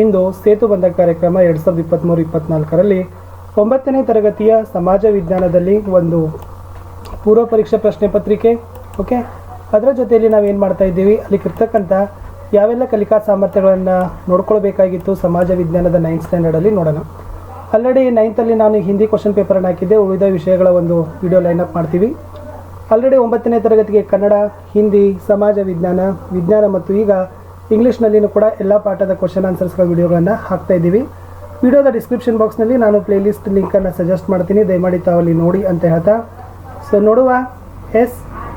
ಇಂದು ಸೇತುಬಂಧ ಕಾರ್ಯಕ್ರಮ 2023-24ರಲ್ಲಿ 9ನೇ ತರಗತಿಯ ಸಮಾಜ ವಿಜ್ಞಾನದಲ್ಲಿ ಒಂದು ಪೂರ್ವ ಪರೀಕ್ಷಾ ಪ್ರಶ್ನೆ ಪತ್ರಿಕೆ. ಓಕೆ, ಅದರ ಜೊತೆಯಲ್ಲಿ ನಾವೇನು ಮಾಡ್ತಾ ಇದ್ದೀವಿ, ಅಲ್ಲಿ ಇರ್ತಕ್ಕಂಥ ಯಾವೆಲ್ಲ ಕಲಿಕಾ ಸಾಮರ್ಥ್ಯಗಳನ್ನು ನೋಡ್ಕೊಳ್ಬೇಕಾಗಿತ್ತು ಸಮಾಜ ವಿಜ್ಞಾನದ 9th ಸ್ಟ್ಯಾಂಡರ್ಡಲ್ಲಿ ನೋಡೋಣ. ಆಲ್ರೆಡಿ 9th ನಾನು ಹಿಂದಿ ಕ್ವಶನ್ ಪೇಪರನ್ನು ಹಾಕಿದ್ದೆ. ಉಳಿದ ವಿಷಯಗಳ ಒಂದು ವಿಡಿಯೋ ಲೈನಪ್ ಮಾಡ್ತೀವಿ. ಆಲ್ರೆಡಿ 9ನೇ ತರಗತಿಗೆ ಕನ್ನಡ, ಹಿಂದಿ, ಸಮಾಜ ವಿಜ್ಞಾನ ಮತ್ತು ಈಗ ಇಂಗ್ಲೀಷ್ನಲ್ಲಿಯೂ ಕೂಡ ಎಲ್ಲ ಪಾಠದ ಕ್ವಶನ್ ಆನ್ಸರ್ಸ್ಗಳ ವಿಡಿಯೋಗಳನ್ನು ಹಾಕ್ತಾ ಇದ್ದೀವಿ. ವಿಡಿಯೋದ ಡಿಸ್ಕ್ರಿಪ್ಷನ್ ಬಾಕ್ಸ್ನಲ್ಲಿ ನಾನು ಪ್ಲೇಲಿಸ್ಟ್ ಲಿಂಕನ್ನು ಸಜೆಸ್ಟ್ ಮಾಡ್ತೀನಿ, ದಯಮಾಡಿ ತಾವಲ್ಲಿ ನೋಡಿ ಅಂತ ಹೇಳ್ತಾ. ಸೊ ನೋಡುವ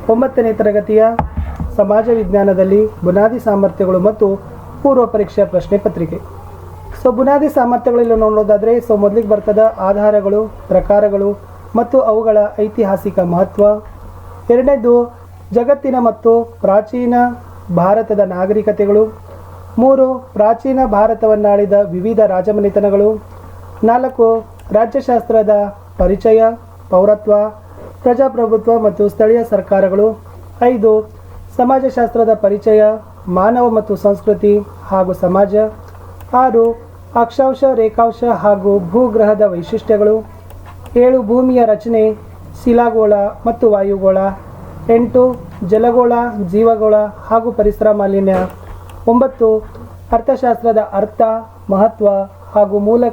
9ನೇ ತರಗತಿಯ ಸಮಾಜ ವಿಜ್ಞಾನದಲ್ಲಿ ಬುನಾದಿ ಸಾಮರ್ಥ್ಯಗಳು ಮತ್ತು ಪೂರ್ವ ಪರೀಕ್ಷಾ ಪ್ರಶ್ನೆ ಪತ್ರಿಕೆ. ಸೊ ಬುನಾದಿ ಸಾಮರ್ಥ್ಯಗಳಲ್ಲಿ ನೋಡೋದಾದರೆ ಮೊದಲಿಗೆ ಬರ್ತದ ಆಧಾರಗಳು, ಪ್ರಕಾರಗಳು ಮತ್ತು ಅವುಗಳ ಐತಿಹಾಸಿಕ ಮಹತ್ವ. ಎರಡನೇದು ಜಗತ್ತಿನ ಮತ್ತು ಪ್ರಾಚೀನ ಭಾರತದ ನಾಗರಿಕತೆಗಳು. 3 ಪ್ರಾಚೀನ ಭಾರತವನ್ನಾಳಿದ ವಿವಿಧ ರಾಜಮನೆತನಗಳು. 4 ರಾಜ್ಯಶಾಸ್ತ್ರದ ಪರಿಚಯ, ಪೌರತ್ವ, ಪ್ರಜಾಪ್ರಭುತ್ವ ಮತ್ತು ಸ್ಥಳೀಯ ಸರ್ಕಾರಗಳು. 5 ಸಮಾಜಶಾಸ್ತ್ರದ ಪರಿಚಯ, ಮಾನವ ಮತ್ತು ಸಂಸ್ಕೃತಿ ಹಾಗೂ ಸಮಾಜ. 6 ಅಕ್ಷಾಂಶ, ರೇಖಾಂಶ ಹಾಗೂ ಭೂಗ್ರಹದ ವೈಶಿಷ್ಟ್ಯಗಳು. 7 ಭೂಮಿಯ ರಚನೆ, ಶಿಲಾಗೋಳ ಮತ್ತು ವಾಯುಗೋಳ. 8 ಜಲಗೋಳ, ಜೀವಗೋಳ ಹಾಗೂ ಪರಿಸರ ಮಾಲಿನ್ಯ. 9 ಅರ್ಥಶಾಸ್ತ್ರದ ಅರ್ಥ, ಮಹತ್ವ ಹಾಗೂ ಮೂಲ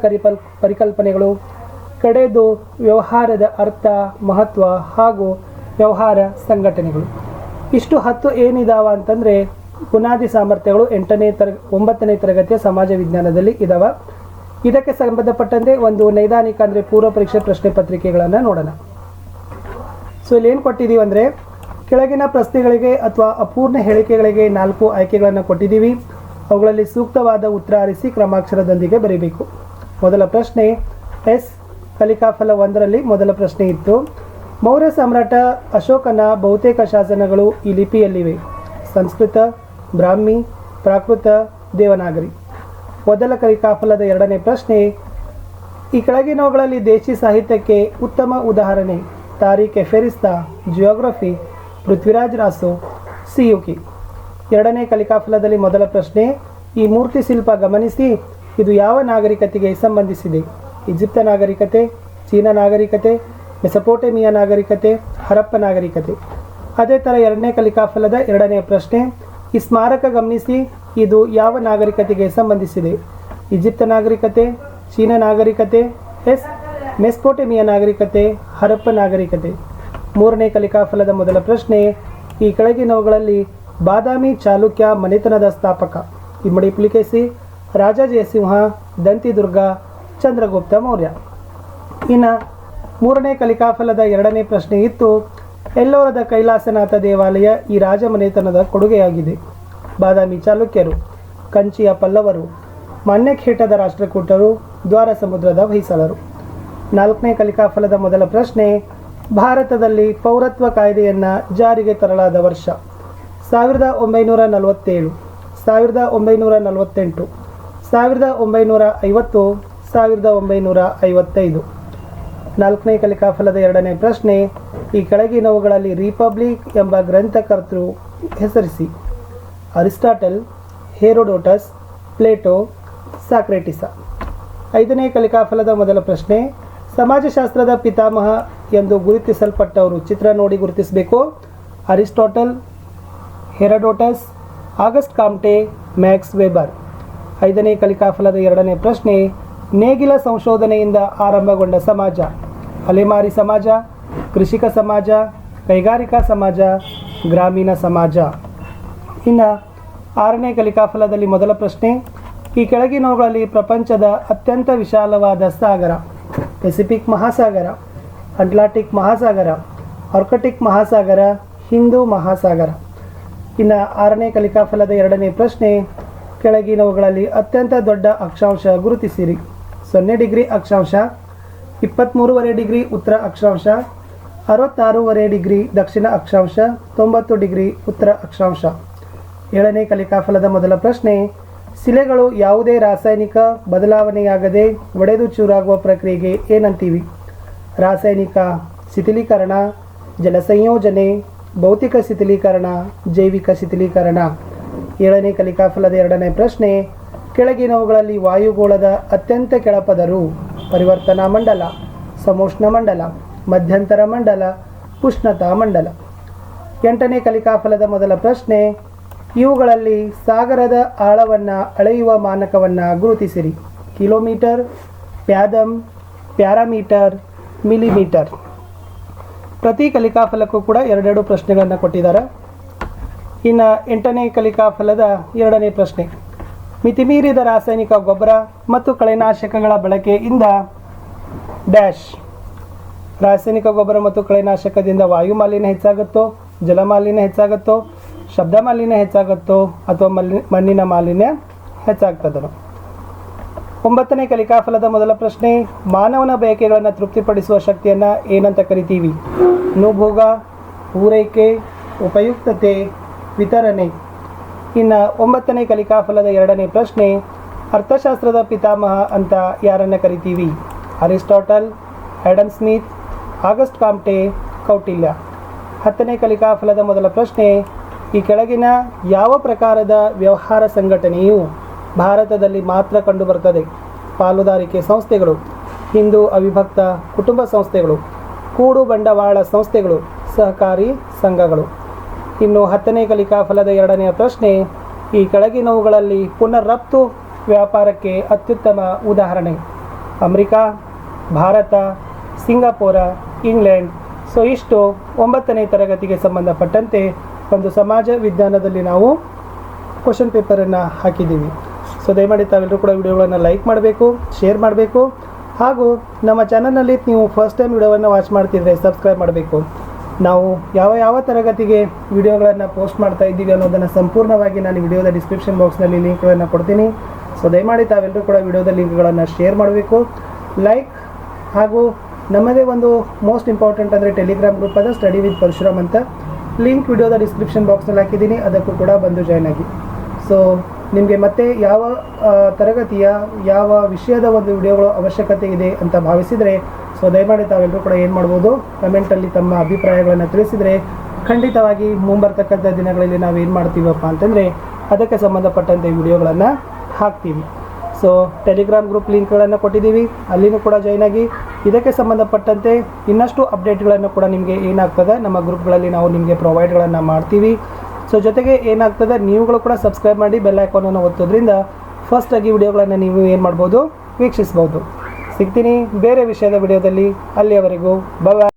ಪರಿಕಲ್ಪನೆಗಳು. ಕಡೆಯದು ವ್ಯವಹಾರದ ಅರ್ಥ, ಮಹತ್ವ ಹಾಗೂ ವ್ಯವಹಾರ ಸಂಘಟನೆಗಳು. ಇಷ್ಟು 10 ಏನಿದಾವ ಅಂತಂದರೆ ಬುನಾದಿ ಸಾಮರ್ಥ್ಯಗಳು 9ನೇ ತರಗತಿಯ ಸಮಾಜ ವಿಜ್ಞಾನದಲ್ಲಿ ಇದಾವ. ಇದಕ್ಕೆ ಸಂಬಂಧಪಟ್ಟಂತೆ ಒಂದು ನೈದಾನಿಕ ಅಂದರೆ ಪೂರ್ವ ಪರೀಕ್ಷೆ ಪ್ರಶ್ನೆ ಪತ್ರಿಕೆಗಳನ್ನು ನೋಡೋಣ. ಸೊ ಇಲ್ಲಿ ಏನು ಕೊಟ್ಟಿದ್ದೀವಿ ಅಂದರೆ, ಕೆಳಗಿನ ಪ್ರಶ್ನೆಗಳಿಗೆ ಅಥವಾ ಅಪೂರ್ಣ ಹೇಳಿಕೆಗಳಿಗೆ 4 ಆಯ್ಕೆಗಳನ್ನು ಕೊಟ್ಟಿದ್ದೀವಿ. ಅವುಗಳಲ್ಲಿ ಸೂಕ್ತವಾದ ಉತ್ತರ ಆರಿಸಿ ಕ್ರಮಾಕ್ಷರದೊಂದಿಗೆ ಬರೀಬೇಕು. ಮೊದಲ ಪ್ರಶ್ನೆ ಕಲಿಕಾಫಲ 1ರಲ್ಲಿ ಮೊದಲ ಪ್ರಶ್ನೆ ಇತ್ತು. ಮೌರ್ಯ ಸಾಮ್ರಾಟ ಅಶೋಕನ ಬಹುತೇಕ ಶಾಸನಗಳು ಈ ಲಿಪಿಯಲ್ಲಿವೆ. ಸಂಸ್ಕೃತ, ಬ್ರಾಹ್ಮಿ, ಪ್ರಾಕೃತ, ದೇವನಾಗರಿ. ಮೊದಲ ಕಲಿಕಾಫಲದ 2ನೇ ಪ್ರಶ್ನೆ, ಈ ಕೆಳಗಿನವುಗಳಲ್ಲಿ ದೇಶಿ ಸಾಹಿತ್ಯಕ್ಕೆ ಉತ್ತಮ ಉದಾಹರಣೆ. ತಾರೀಖೆ ಫೆರಿಸ್ತಾ, ಜಿಯೋಗ್ರಫಿ, ಪೃಥ್ವಿರಾಜ್ ರಾಸೋ, ಸಿಯುಕಿ. 2ನೇ ಕಲಿಕಾಫಲದಲ್ಲಿ ಮೊದಲ ಪ್ರಶ್ನೆ, ಈ ಮೂರ್ತಿ ಶಿಲ್ಪ ಗಮನಿಸಿ, ಇದು ಯಾವ ನಾಗರಿಕತೆಗೆ ಸಂಬಂಧಿಸಿದೆ. ಈಜಿಪ್ತ ನಾಗರಿಕತೆ, ಚೀನಾ ನಾಗರಿಕತೆ, ಮೆಸೊಪೊಟೇಮಿಯಾ ನಾಗರಿಕತೆ, ಹರಪ್ಪ ನಾಗರಿಕತೆ. ಅದೇ ಥರ 2ನೇ ಕಲಿಕಾಫಲದ 2ನೇ ಪ್ರಶ್ನೆ, ಈ ಸ್ಮಾರಕ ಗಮನಿಸಿ, ಇದು ಯಾವ ನಾಗರಿಕತೆಗೆ ಸಂಬಂಧಿಸಿದೆ. ಈಜಿಪ್ತ ನಾಗರಿಕತೆ, ಚೀನಾ ನಾಗರಿಕತೆ, ಮೆಸೊಪೊಟೇಮಿಯಾ ನಾಗರಿಕತೆ, ಹರಪ್ಪ ನಾಗರಿಕತೆ. 3ನೇ ಕಲಿಕಾಫಲದ ಮೊದಲ ಪ್ರಶ್ನೆ, ಈ ಕೆಳಗಿನವುಗಳಲ್ಲಿ ಬಾದಾಮಿ ಚಾಲುಕ್ಯ ಮನೆತನದ ಸ್ಥಾಪಕ. ಇಮ್ಮಡಿ ಪುಲಿಕೇಶಿ, ರಾಜ ಜಯಸಿಂಹ, ದಂತಿದುರ್ಗ, ಚಂದ್ರಗುಪ್ತ ಮೌರ್ಯ. ಇನ್ನು 3ನೇ ಕಲಿಕಾಫಲದ 2ನೇ ಪ್ರಶ್ನೆ ಇತ್ತು, ಎಲ್ಲೋರದ ಕೈಲಾಸನಾಥ ದೇವಾಲಯ ಈ ರಾಜ ಮನೆತನದ ಕೊಡುಗೆಯಾಗಿದೆ. ಬಾದಾಮಿ ಚಾಲುಕ್ಯರು, ಕಂಚಿಯ ಪಲ್ಲವರು, ಮಾನ್ಯಖೇಟದ ರಾಷ್ಟ್ರಕೂಟರು, ದ್ವಾರ ಸಮುದ್ರದ ಹೊಯ್ಸಳರು. 4ನೇ ಕಲಿಕಾಫಲದ ಮೊದಲ ಪ್ರಶ್ನೆ, ಭಾರತದಲ್ಲಿ ಪೌರತ್ವ ಕಾಯ್ದೆಯನ್ನು ಜಾರಿಗೆ ತರಲಾದ ವರ್ಷ. 1947, 1948, 1950, 1955. 4ನೇ ಕಲಿಕಾಫಲದ 2ನೇ ಪ್ರಶ್ನೆ, ಈ ಕೆಳಗಿನವುಗಳಲ್ಲಿ ರಿಪಬ್ಲಿಕ್ ಎಂಬ ಗ್ರಂಥಕರ್ತೃ ಹೆಸರಿಸಿ. Aristotle, Herodotus, Plato, Socrates. 5ನೇ ಕಲಿಕಾಫಲದ ಮೊದಲ ಪ್ರಶ್ನೆ, ಸಮಾಜಶಾಸ್ತ್ರದ ಪಿತಾಮಹ ಎಂದು ಗುರುತಿಸಲ್ಪಟ್ಟವರು. ಚಿತ್ರ ನೋಡಿ ಗುರುತಿಸಬೇಕು. Aristotle, Herodotus, August Kamte, Max weber. 5ನೇ ಕಲಿಕಾಫಲದ 2ನೇ ಪ್ರಶ್ನೆ, ನೇಗಿಲ ಸಂಶೋಧನೆಯಿಂದ ಆರಂಭಗೊಂಡ ಸಮಾಜ. ಅಲೆಮಾರಿ ಸಮಾಜ, ಕೃಷಿಕ ಸಮಾಜ, ಕೈಗಾರಿಕಾ ಸಮಾಜ, ಗ್ರಾಮೀಣ ಸಮಾಜ. ಇನ್ನು 6ನೇ ಕಲಿಕಾಫಲದಲ್ಲಿ ಮೊದಲ ಪ್ರಶ್ನೆ, ಈ ಕೆಳಗಿನವುಗಳಲ್ಲಿ ಪ್ರಪಂಚದ ಅತ್ಯಂತ ವಿಶಾಲವಾದ ಸಾಗರ. ಪೆಸಿಫಿಕ್ ಮಹಾಸಾಗರ, ಅಟ್ಲಾಂಟಿಕ್ ಮಹಾಸಾಗರ, ಆರ್ಕಟಿಕ್ ಮಹಾಸಾಗರ, ಹಿಂದೂ ಮಹಾಸಾಗರ. ಇನ್ನು 6ನೇ ಕಲಿಕಾಫಲದ 2ನೇ ಪ್ರಶ್ನೆ, ಕೆಳಗಿನವುಗಳಲ್ಲಿ ಅತ್ಯಂತ ದೊಡ್ಡ ಅಕ್ಷಾಂಶ ಗುರುತಿಸಿರಿ. 0 ಡಿಗ್ರಿ ಅಕ್ಷಾಂಶ, 23.5 ಡಿಗ್ರಿ ಉತ್ತರ ಅಕ್ಷಾಂಶ, 66.5 ಡಿಗ್ರಿ ದಕ್ಷಿಣ ಅಕ್ಷಾಂಶ, 90 ಡಿಗ್ರಿ ಉತ್ತರ ಅಕ್ಷಾಂಶ. 7ನೇ ಕಲಿಕಾಫಲದ ಮೊದಲ ಪ್ರಶ್ನೆ, ಶಿಲೆಗಳು ಯಾವುದೇ ರಾಸಾಯನಿಕ ಬದಲಾವಣೆಯಾಗದೆ ಒಡೆದು ಚೂರಾಗುವ ಪ್ರಕ್ರಿಯೆಗೆ ಏನಂತೀವಿ. ರಾಸಾಯನಿಕ ಶಿಥಿಲೀಕರಣ, ಜಲಸಂಯೋಜನೆ, ಭೌತಿಕ ಶಿಥಿಲೀಕರಣ, ಜೈವಿಕ ಶಿಥಿಲೀಕರಣ. 7ನೇ ಕಲಿಕಾಫಲದ 2ನೇ ಪ್ರಶ್ನೆ, ಕೆಳಗಿನವುಗಳಲ್ಲಿ ವಾಯುಗೋಳದ ಅತ್ಯಂತ ಕೆಳಪದರು ಪರಿವರ್ತನಾ ಮಂಡಲ, ಸಮೋಷ್ಣ ಮಂಡಲ, ಮಧ್ಯಂತರ ಮಂಡಲ, ಉಷ್ಣತಾ ಮಂಡಲ. 8ನೇ ಕಲಿಕಾಫಲದ ಮೊದಲ ಪ್ರಶ್ನೆ, ಇವುಗಳಲ್ಲಿ ಸಾಗರದ ಆಳವನ್ನು ಅಳೆಯುವ ಮಾನಕವನ್ನು ಗುರುತಿಸಿರಿ. Kilometre, fathom, parameter, millimetre. ಪ್ರತಿ ಕಲಿಕಾಫಲಕ್ಕೂ ಕೂಡ ಎರಡೆರಡು ಪ್ರಶ್ನೆಗಳನ್ನು ಕೊಟ್ಟಿದ್ದಾರೆ. ಇನ್ನು 8ನೇ ಕಲಿಕಾಫಲದ 2ನೇ ಪ್ರಶ್ನೆ, ಮಿತಿಮೀರಿದ ರಾಸಾಯನಿಕ ಗೊಬ್ಬರ ಮತ್ತು ಕಳೆನಾಶಕಗಳ ಬಳಕೆಯಿಂದ ಡ್ಯಾಶ್. ರಾಸಾಯನಿಕ ಗೊಬ್ಬರ ಮತ್ತು ಕಳೆನಾಶಕದಿಂದ ವಾಯು ಮಾಲಿನ್ಯ ಹೆಚ್ಚಾಗುತ್ತೋ, ಜಲಮಾಲಿನ್ಯ ಹೆಚ್ಚಾಗುತ್ತೋ, ಶಬ್ದ ಮಾಲಿನ್ಯ ಹೆಚ್ಚಾಗುತ್ತೋ ಅಥವಾ ಮಣ್ಣಿನ ಮಾಲಿನ್ಯ ಹೆಚ್ಚಾಗ್ತದೋ. 9ನೇ ಕಲಿಕಾಫಲದ ಮೊದಲ ಪ್ರಶ್ನೆ, ಮಾನವನ ಬಯಕೆಗಳನ್ನು ತೃಪ್ತಿಪಡಿಸುವ ಶಕ್ತಿಯನ್ನು ಏನಂತ ಕರಿತೀವಿ? ಅನುಭೋಗ, ಪೂರೈಕೆ, ಉಪಯುಕ್ತತೆ, ವಿತರಣೆ. ಇನ್ನು 9ನೇ ಕಲಿಕಾಫಲದ 2ನೇ ಪ್ರಶ್ನೆ, ಅರ್ಥಶಾಸ್ತ್ರದ ಪಿತಾಮಹ ಅಂತ ಯಾರನ್ನು ಕರಿತೀವಿ? Aristotle, Adam Smith, Auguste Comte, Kautilya. 10ನೇ ಕಲಿಕಾಫಲದ ಮೊದಲ ಪ್ರಶ್ನೆ, ಈ ಕೆಳಗಿನ ಯಾವ ಪ್ರಕಾರದ ವ್ಯವಹಾರ ಸಂಘಟನೆಯು ಭಾರತದಲ್ಲಿ ಮಾತ್ರ ಕಂಡುಬರುತ್ತದೆ? ಪಾಲುದಾರಿಕೆ ಸಂಸ್ಥೆಗಳು, ಹಿಂದೂ ಅವಿಭಕ್ತ ಕುಟುಂಬ ಸಂಸ್ಥೆಗಳು, ಕೂಡು ಬಂಡವಾಳ ಸಂಸ್ಥೆಗಳು, ಸಹಕಾರಿ ಸಂಘಗಳು. ಇನ್ನು 10ನೇ ಕಲಿಕಾಫಲದ 2ನೇ ಪ್ರಶ್ನೆ, ಈ ಕೆಳಗಿನವುಗಳಲ್ಲಿ ಪುನರ್ ರಫ್ತು ವ್ಯಾಪಾರಕ್ಕೆ ಅತ್ಯುತ್ತಮ ಉದಾಹರಣೆ? America, Bharat, Singapore, England. So ಇಷ್ಟು 9ನೇ ತರಗತಿಗೆ ಸಂಬಂಧಪಟ್ಟಂತೆ ಒಂದು ಸಮಾಜ ವಿಜ್ಞಾನದಲ್ಲಿ ನಾವು ಕ್ವಶನ್ ಪೇಪರನ್ನು ಹಾಕಿದ್ದೀವಿ. ಸೊ ದಯಮಾಡಿ ತಾವೆಲ್ಲರೂ ಕೂಡ ವಿಡಿಯೋಗಳನ್ನು ಲೈಕ್ ಮಾಡಬೇಕು, ಶೇರ್ ಮಾಡಬೇಕು, ಹಾಗೂ ನಮ್ಮ ಚಾನಲ್ನಲ್ಲಿ ನೀವು ಫಸ್ಟ್ ಟೈಮ್ ವಿಡಿಯೋವನ್ನು ವಾಚ್ ಮಾಡ್ತಿದ್ರೆ ಸಬ್ಸ್ಕ್ರೈಬ್ ಮಾಡಬೇಕು. ನಾವು ಯಾವ ತರಗತಿಗೆ ವಿಡಿಯೋಗಳನ್ನು ಪೋಸ್ಟ್ ಮಾಡ್ತಾ ಇದ್ದೀವಿ ಅನ್ನೋದನ್ನು ಸಂಪೂರ್ಣವಾಗಿ ನಾನು ವಿಡಿಯೋದ ಡಿಸ್ಕ್ರಿಪ್ಷನ್ ಬಾಕ್ಸ್ನಲ್ಲಿ ಲಿಂಕ್ಗಳನ್ನು ಕೊಡ್ತೀನಿ. ಸೊ ದಯಮಾಡಿ ತಾವೆಲ್ಲರೂ ಕೂಡ ವಿಡಿಯೋದ ಲಿಂಕ್ಗಳನ್ನು ಶೇರ್ ಮಾಡಬೇಕು, ಲೈಕ್, ಹಾಗೂ ನಮ್ಮದೇ ಒಂದು ಮೋಸ್ಟ್ ಇಂಪಾರ್ಟೆಂಟ್ ಅಂದರೆ ಟೆಲಿಗ್ರಾಮ್ ಗ್ರೂಪ್ ಅದ ಸ್ಟಡಿ ವಿತ್ ಪರಶುರಾಮ್ ಅಂತ ಲಿಂಕ್ ವಿಡಿಯೋದ ಡಿಸ್ಕ್ರಿಪ್ಷನ್ ಬಾಕ್ಸ್ನಲ್ಲಿ ಹಾಕಿದ್ದೀನಿ, ಅದಕ್ಕೂ ಕೂಡ ಬಂದು ಜಾಯ್ನ್ ಆಗಿ. ಸೊ ನಿಮಗೆ ಮತ್ತೆ ಯಾವ ತರಗತಿಯ ಯಾವ ವಿಷಯದ ಒಂದು ವಿಡಿಯೋಗಳು ಅವಶ್ಯಕತೆ ಇದೆ ಅಂತ ಭಾವಿಸಿದರೆ ಸೊ ದಯಮಾಡಿ ತಾವೆಲ್ಲರೂ ಕೂಡ ಏನು ಮಾಡ್ಬೋದು, ಕಮೆಂಟಲ್ಲಿ ತಮ್ಮ ಅಭಿಪ್ರಾಯಗಳನ್ನು ತಿಳಿಸಿದರೆ ಖಂಡಿತವಾಗಿ ಮುಂಬರ್ತಕ್ಕಂಥ ದಿನಗಳಲ್ಲಿ ನಾವು ಏನು ಮಾಡ್ತೀವಪ್ಪ ಅಂತಂದರೆ ಅದಕ್ಕೆ ಸಂಬಂಧಪಟ್ಟಂತೆ ವಿಡಿಯೋಗಳನ್ನು ಹಾಕ್ತೀವಿ. ಸೊ ಟೆಲಿಗ್ರಾಮ್ ಗ್ರೂಪ್ ಲಿಂಕ್ಗಳನ್ನು ಕೊಟ್ಟಿದ್ದೀವಿ, ಅಲ್ಲಿನೂ ಕೂಡ ಜಾಯ್ನ್ ಆಗಿ ಇದಕ್ಕೆ ಸಂಬಂಧಪಟ್ಟಂತೆ ಇನ್ನಷ್ಟು ಅಪ್ಡೇಟ್ಗಳನ್ನು ಕೂಡ ನಿಮಗೆ ಏನಾಗ್ತದೆ ನಮ್ಮ ಗ್ರೂಪ್ಗಳಲ್ಲಿ ನಾವು ನಿಮಗೆ ಪ್ರೊವೈಡ್ಗಳನ್ನು ಮಾಡ್ತೀವಿ. ಸೊ ಜೊತೆಗೆ ಏನಾಗ್ತದೆ, ನೀವುಗಳು ಕೂಡ ಸಬ್ಸ್ಕ್ರೈಬ್ ಮಾಡಿ ಬೆಲ್ ಐಕಾನನ್ನು ಒತ್ತೋದ್ರಿಂದ ಫಸ್ಟಾಗಿ ವಿಡಿಯೋಗಳನ್ನು ನೀವು ಏನು ಮಾಡ್ಬೋದು, ವೀಕ್ಷಿಸ್ಬೋದು. ಸಿಗ್ತೀನಿ ಬೇರೆ ವಿಷಯದ ವಿಡಿಯೋದಲ್ಲಿ. ಅಲ್ಲಿಯವರೆಗೂ ಬಾಯ್.